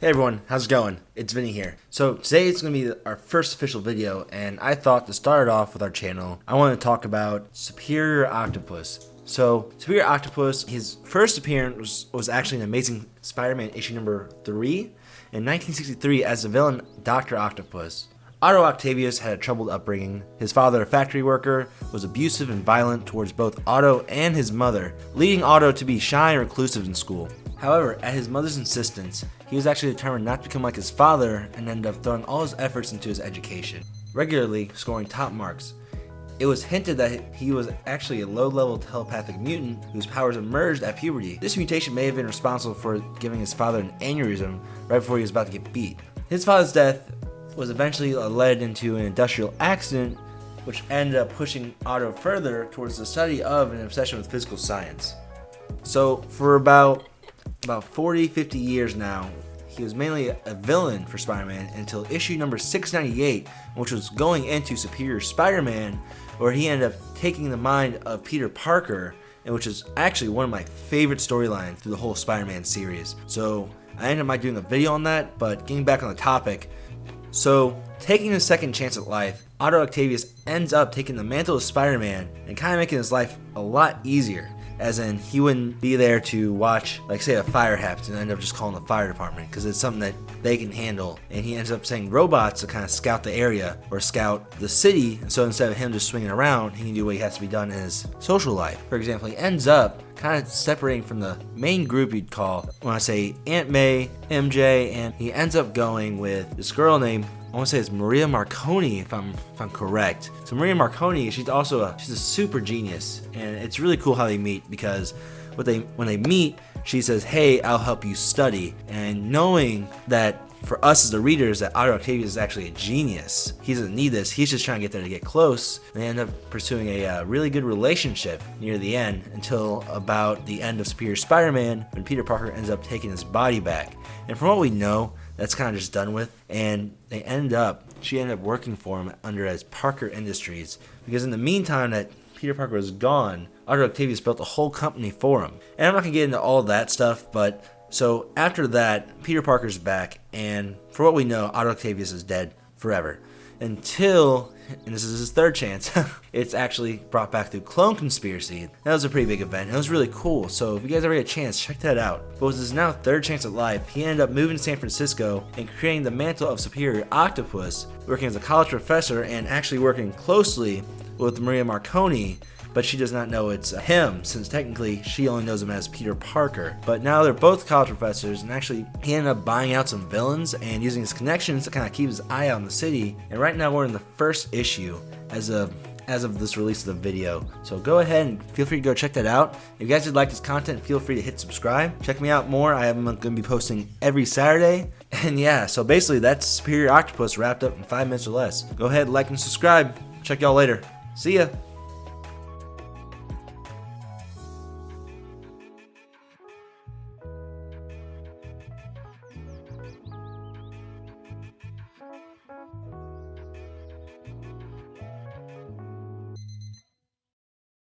Hey everyone, how's it going? It's Vinny here. So today it's going to be our first official video, and I thought to start it off with our channel, I want to talk about Superior Octopus. So Superior Octopus, his first appearance was actually in Amazing Spider-Man issue number 3 in 1963 as the villain Dr. Octopus. Otto Octavius had a troubled upbringing. His father, a factory worker, was abusive and violent towards both Otto and his mother, leading Otto to be shy and reclusive in school. However, at his mother's insistence, he was actually determined not to become like his father and ended up throwing all his efforts into his education, regularly scoring top marks. It was hinted that he was actually a low-level telepathic mutant whose powers emerged at puberty. This mutation may have been responsible for giving his father an aneurysm right before he was about to get beat. His father's death was eventually led into an industrial accident, which ended up pushing Otto further towards the study of and obsession with physical science. So for about 40-50 years now, he was mainly a villain for Spider-Man until issue number 698, which was going into Superior Spider-Man, where he ended up taking the mind of Peter Parker, and which is actually one of my favorite storylines through the whole Spider-Man series. So I ended up doing a video on that, but getting back on the topic. So, taking a second chance at life, Otto Octavius ends up taking the mantle of Spider-Man and kind of making his life a lot easier. As in, he wouldn't be there to watch, like say a fire happens and end up just calling the fire department because it's something that they can handle. And he ends up sending robots to kind of scout the area or scout the city. So instead of him just swinging around, he can do what he has to be done in his social life. For example, he ends up kind of separating from the main group you'd call, when I say Aunt May, MJ, and he ends up going with this girl named, I want to say it's Maria Marconi, if I'm correct. So Maria Marconi, she's a super genius, and it's really cool how they meet because when they meet, she says, "Hey, I'll help you study," and knowing that for us as the readers that Otto Octavius is actually a genius, he doesn't need this. He's just trying to get there to get close. They end up pursuing a really good relationship near the end until about the end of Superior Spider-Man when Peter Parker ends up taking his body back. And from what we know, that's kind of just done with, and she ended up working for him under as Parker Industries, because in the meantime that Peter Parker was gone, Otto Octavius built a whole company for him. And I'm not going to get into all that stuff, but so after that, Peter Parker's back, and for what we know, Otto Octavius is dead forever. Until, and this is his third chance, it's actually brought back through Clone Conspiracy. That was a pretty big event. It was really cool. So if you guys ever get a chance, check that out. But with his now third chance at life, he ended up moving to San Francisco and creating the mantle of Superior Octopus, working as a college professor and actually working closely with Maria Marconi. But she does not know it's him, since technically she only knows him as Peter Parker. But now they're both college professors, and actually he ended up buying out some villains and using his connections to kind of keep his eye out on the city. And right now we're in the first issue as of this release of the video. So go ahead and feel free to go check that out. If you guys did like this content, feel free to hit subscribe. Check me out more. I am going to be posting every Saturday. And yeah, so basically that's Superior Octopus wrapped up in 5 minutes or less. Go ahead, like and subscribe. Check y'all later. See ya.